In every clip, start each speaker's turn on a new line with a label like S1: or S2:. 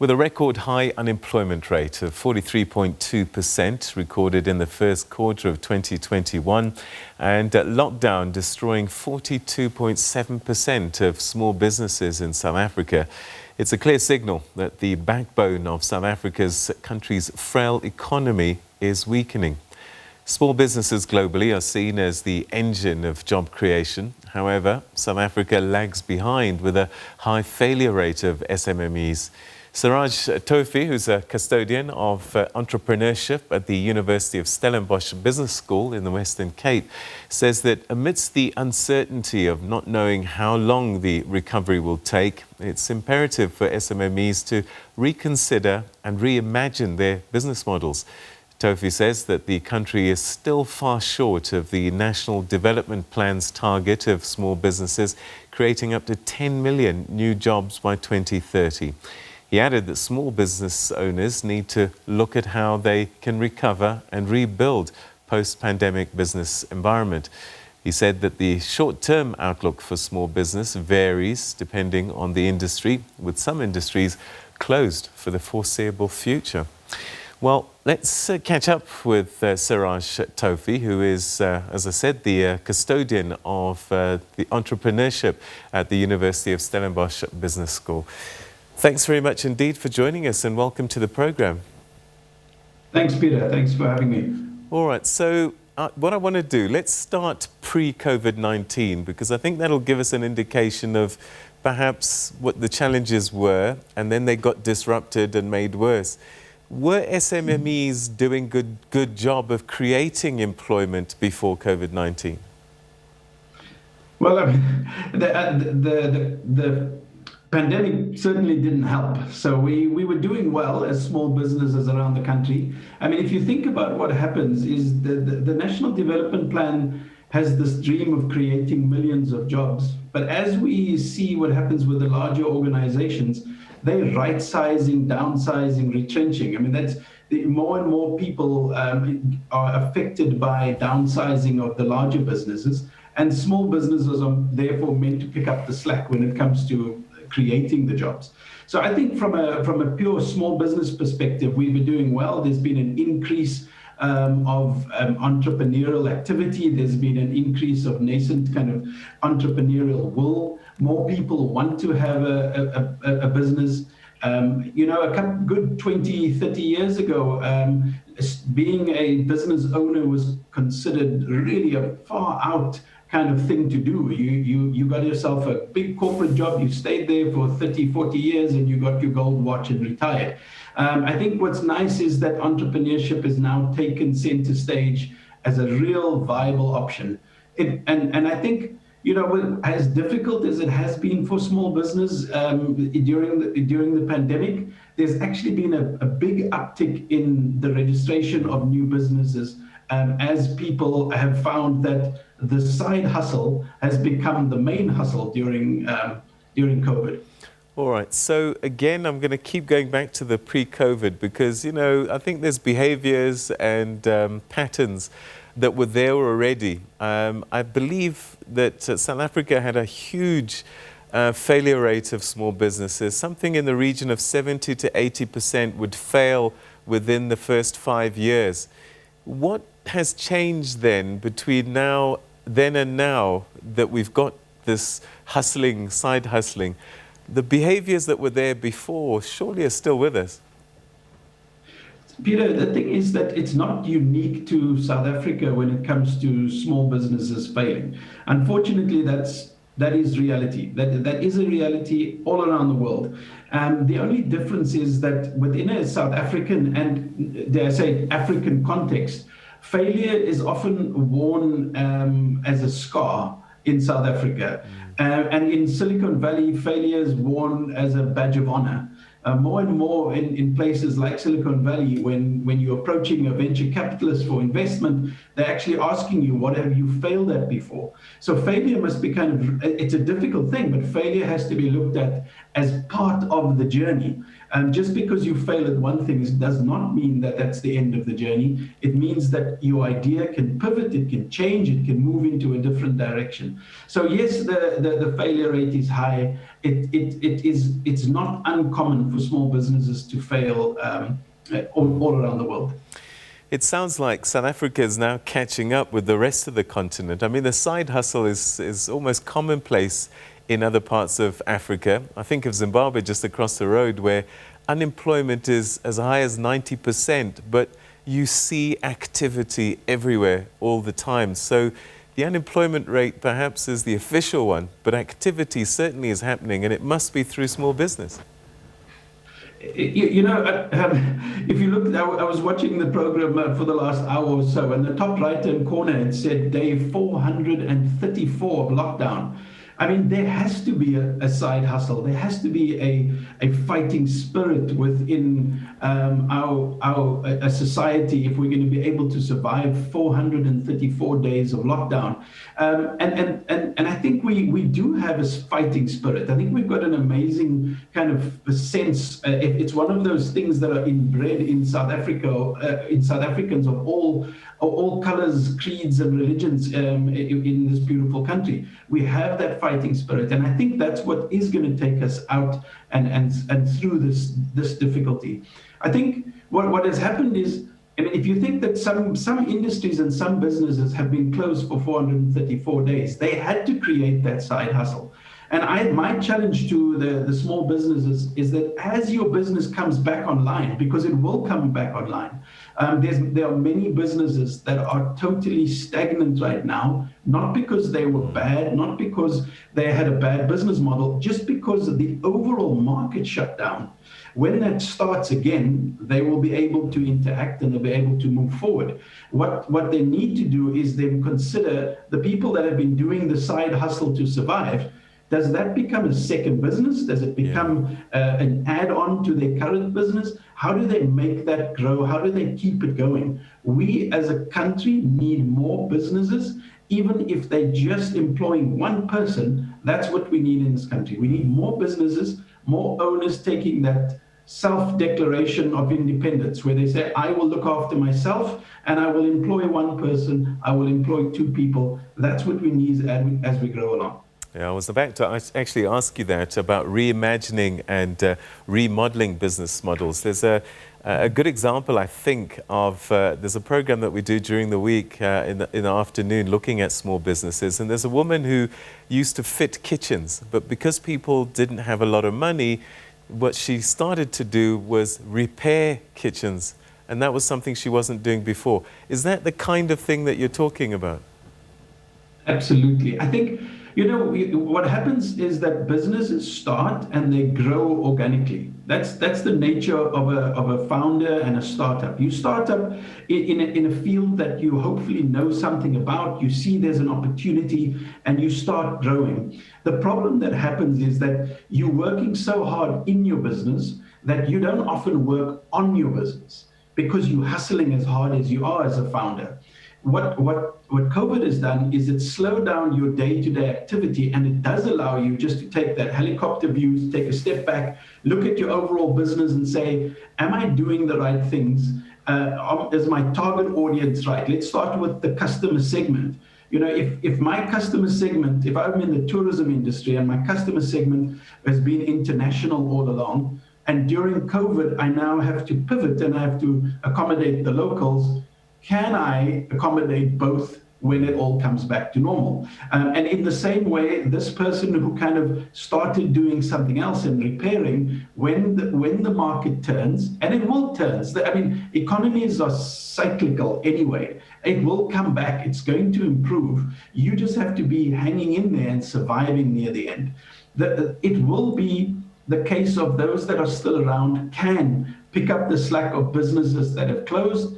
S1: With a record high unemployment rate of 43.2% recorded in the first quarter of 2021 and lockdown destroying 42.7% of small businesses in South Africa, it's a clear signal that the backbone of South Africa's country's frail economy is weakening. Small businesses globally are seen as the engine of job creation. However, South Africa lags behind with a high failure rate of SMMEs. Seraj Toefy, who's a custodian of entrepreneurship at the University of Stellenbosch Business School in the Western Cape, says that amidst the uncertainty of not knowing how long the recovery will take, it's imperative for SMMEs to reconsider and reimagine their business models. Toefy says that the country is still far short of the National Development Plan's target of small businesses creating up to 10 million new jobs by 2030. He added that small business owners need to look at how they can recover and rebuild post-pandemic business environment. He said that the short-term outlook for small business varies depending on the industry, with some industries closed for the foreseeable future. Well, let's catch up with Seraj Toefy, who is, as I said, the custodian of the entrepreneurship at the University of Stellenbosch Business School. Thanks very much indeed for joining us and welcome to the program.
S2: Thanks, Peter. Thanks for having me.
S1: All right, so what I want to do, let's start pre-COVID-19, because I think that'll give us an indication of perhaps what the challenges were, and then they got disrupted and made worse. Were SMMEs doing good job of creating employment before COVID-19?
S2: Well, I mean, the pandemic certainly didn't help. So we were doing well as small businesses around the country. I mean, if you think about what happens is the National Development Plan has this dream of creating millions of jobs. But as we see what happens with the larger organizations, they're right-sizing, downsizing, retrenching. I mean, that's more and more people are affected by downsizing of the larger businesses, and small businesses are therefore meant to pick up the slack when it comes to creating the jobs. So I think from a pure small business perspective, we were doing well. There's been an increase of entrepreneurial activity. There's been an increase of nascent kind of entrepreneurial will. More people want to have a business. You know, a good 20, 30 years ago, being a business owner was considered really a far out kind of thing to do. You got yourself a big corporate job, you stayed there for 30, 40 years, and you got your gold watch and retired. I think what's nice is that entrepreneurship is now taken center stage as a real viable option. And I think, you know, as difficult as it has been for small business during the pandemic, there's actually been a big uptick in the registration of new businesses as people have found that the side hustle has become the main hustle during COVID.
S1: All right. So again, I'm going to keep going back to the pre-COVID because, you know, I think there's behaviors and patterns that were there already. I believe that South Africa had a huge failure rate of small businesses. Something in the region of 70 to 80% would fail within the first 5 years. What has changed then between then and now that we've got this hustling, side hustling? The behaviors that were there before surely are still with us.
S2: Peter, the thing is that it's not unique to South Africa when it comes to small businesses failing. Unfortunately, that is reality. That is a reality all around the world. The only difference is that within a South African and, dare I say, African context, failure is often worn as a scar in South Africa. And in Silicon Valley, failure is worn as a badge of honor. More and more in places like Silicon Valley, when you're approaching a venture capitalist for investment, they're actually asking you, what have you failed at before? So failure must be it's a difficult thing, but failure has to be looked at as part of the journey. Just because you fail at one thing does not mean that that's the end of the journey. It means that your idea can pivot, it can change, it can move into a different direction. So yes, the failure rate is high. It's not uncommon for small businesses to fail all around the world.
S1: It sounds like South Africa is now catching up with the rest of the continent. I mean, the side hustle is almost commonplace in other parts of Africa. I think of Zimbabwe just across the road, where unemployment is as high as 90%, but you see activity everywhere all the time. So the unemployment rate perhaps is the official one, but activity certainly is happening, and it must be through small business.
S2: If you look, I was watching the program for the last hour or so, and the top right-hand corner, it said day 434 of lockdown. I mean, there has to be a side hustle. There has to be a fighting spirit within our society if we're going to be able to survive 434 days of lockdown. And I think we do have a fighting spirit. I think we've got an amazing kind of sense. It's one of those things that are inbred in South Africa, in South Africans of all colors, creeds, and religions in this beautiful country. We have that fighting spirit, and I think that's what is going to take us out and through this difficulty. I think what has happened is, I mean, if you think that some industries and some businesses have been closed for 434 days, they had to create that side hustle. And my challenge to the small businesses is that as your business comes back online, because it will come back online, there are many businesses that are totally stagnant right now, not because they were bad, not because they had a bad business model, just because of the overall market shut down. When that starts again, they will be able to interact and they'll be able to move forward. What they need to do is then consider the people that have been doing the side hustle to survive. Does that become a second business? Does it become an add-on to their current business? How do they make that grow? How do they keep it going? We as a country need more businesses. Even if they're just employing one person, that's what we need in this country. We need more businesses, more owners taking that self-declaration of independence, where they say, I will look after myself and I will employ one person, I will employ two people. That's what we need as we grow along.
S1: Yeah, I was about to actually ask you that about reimagining and remodeling business models. There's a good example, I think, of there's a program that we do during the week in the afternoon looking at small businesses. And there's a woman who used to fit kitchens, but because people didn't have a lot of money, what she started to do was repair kitchens. And that was something she wasn't doing before. Is that the kind of thing that you're talking about?
S2: Absolutely. I think, what happens is that businesses start and they grow organically. That's the nature of a founder and a startup. You start up in a field that you hopefully know something about. You see there's an opportunity and you start growing. The problem that happens is that you're working so hard in your business that you don't often work on your business because you're hustling as hard as you are as a founder. What COVID has done is it slowed down your day-to-day activity, and it does allow you just to take that helicopter view, take a step back, look at your overall business and say, am I doing the right things? Is my target audience right? Let's start with the customer segment. If my customer segment, if I'm in the tourism industry and my customer segment has been international all along, and during COVID, I now have to pivot and I have to accommodate the locals, can I accommodate both when it all comes back to normal? And in the same way, this person who kind of started doing something else and repairing, when the market turns, and it will turn. I mean, economies are cyclical anyway. It will come back. It's going to improve. You just have to be hanging in there and surviving near the end. It will be the case of those that are still around can pick up the slack of businesses that have closed.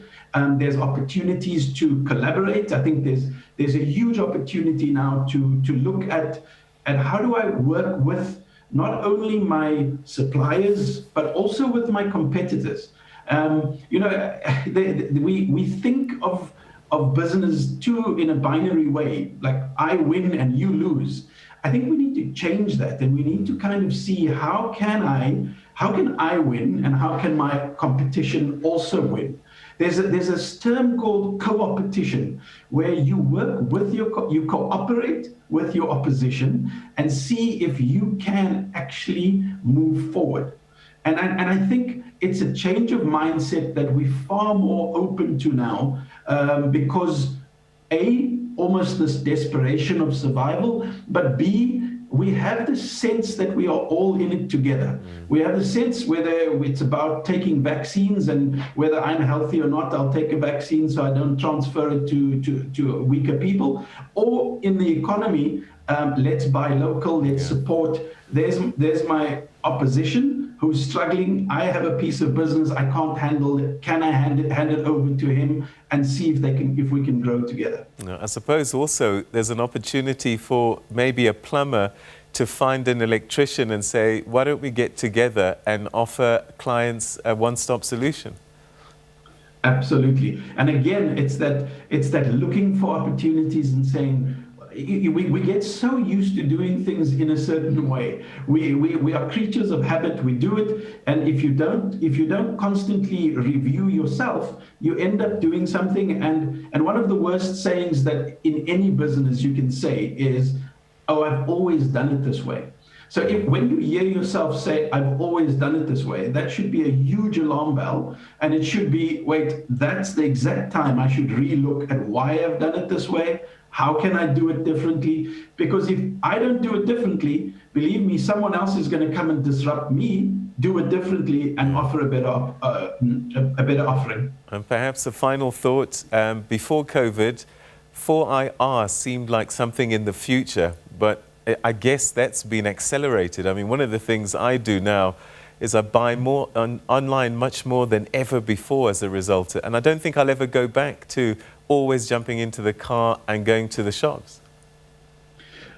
S2: There's opportunities to collaborate. I think there's a huge opportunity now to look at how do I work with not only my suppliers, but also with my competitors. We think of business too in a binary way, like I win and you lose. I think we need to change that, and we need to kind of see how can I how can I win and how can my competition also win? There's a term called co-opetition, where you work with you cooperate with your opposition and see if you can actually move forward. And I think it's a change of mindset that we're far more open to now, because almost this desperation of survival, but B, we have the sense that we are all in it together. We have the sense whether it's about taking vaccines and whether I'm healthy or not, I'll take a vaccine so I don't transfer it to weaker people. Or in the economy, let's buy local, let's support. There's my opposition who's struggling. I have a piece of business I can't handle it. Can I hand it over to him and see if we can grow together?
S1: No, I suppose also there's an opportunity for maybe a plumber to find an electrician and say, why don't we get together and offer clients a one-stop solution?
S2: Absolutely. And again, it's that looking for opportunities and saying, we get so used to doing things in a certain way. We are creatures of habit. We do it, and if you don't constantly review yourself, you end up doing something. And one of the worst sayings that in any business you can say is, "Oh, I've always done it this way." So when you hear yourself say, "I've always done it this way," that should be a huge alarm bell, and it should be, wait, that's the exact time I should relook at why I've done it this way. How can I do it differently? Because if I don't do it differently, believe me, someone else is going to come and disrupt me, do it differently, and offer a better offering.
S1: And perhaps a final thought, before COVID, 4IR seemed like something in the future, but I guess that's been accelerated. I mean, one of the things I do now is I buy more online much more than ever before as a result. And I don't think I'll ever go back to always jumping into the car and going to the shops.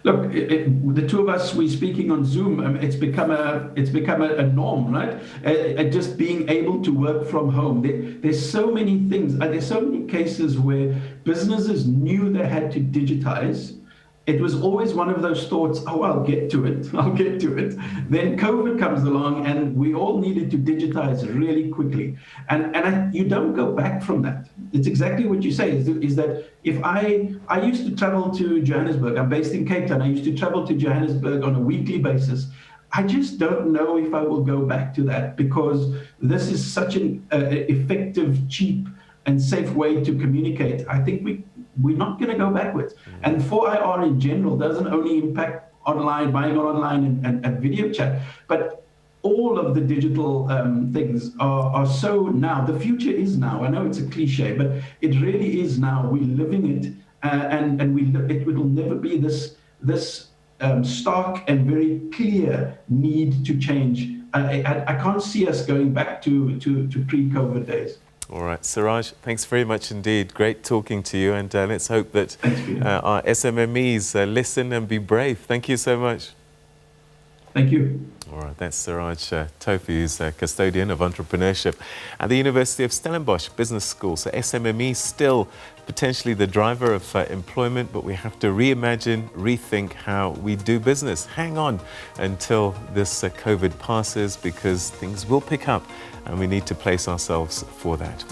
S2: Look, the two of us, we're speaking on Zoom. It's become a norm, right? Just being able to work from home. There's so many things. There's so many cases where businesses knew they had to digitize. It was always one of those thoughts, oh, I'll get to it. Then COVID comes along and we all needed to digitize really quickly. And you don't go back from that. It's exactly what you say, is that if I used to travel to Johannesburg, I'm based in Cape Town, I used to travel to Johannesburg on a weekly basis. I just don't know if I will go back to that, because this is such an effective, cheap, and safe way to communicate. I think we're not going to go backwards. And 4IR in general doesn't only impact online, buying online and video chat, but all of the digital things are so now. The future is now. I know it's a cliche, but it really is now. We're living it, and it will never be this stark and very clear need to change. I can't see us going back to pre-COVID days.
S1: All right, Seraj, thanks very much indeed. Great talking to you, and let's hope that our SMMEs listen and be brave. Thank you so much.
S2: Thank you.
S1: All right, that's Seraj Toefy, who's a Custodian of Entrepreneurship at the University of Stellenbosch Business School. So SMME still potentially the driver of employment, but we have to reimagine, rethink how we do business. Hang on until this COVID passes, because things will pick up and we need to place ourselves for that.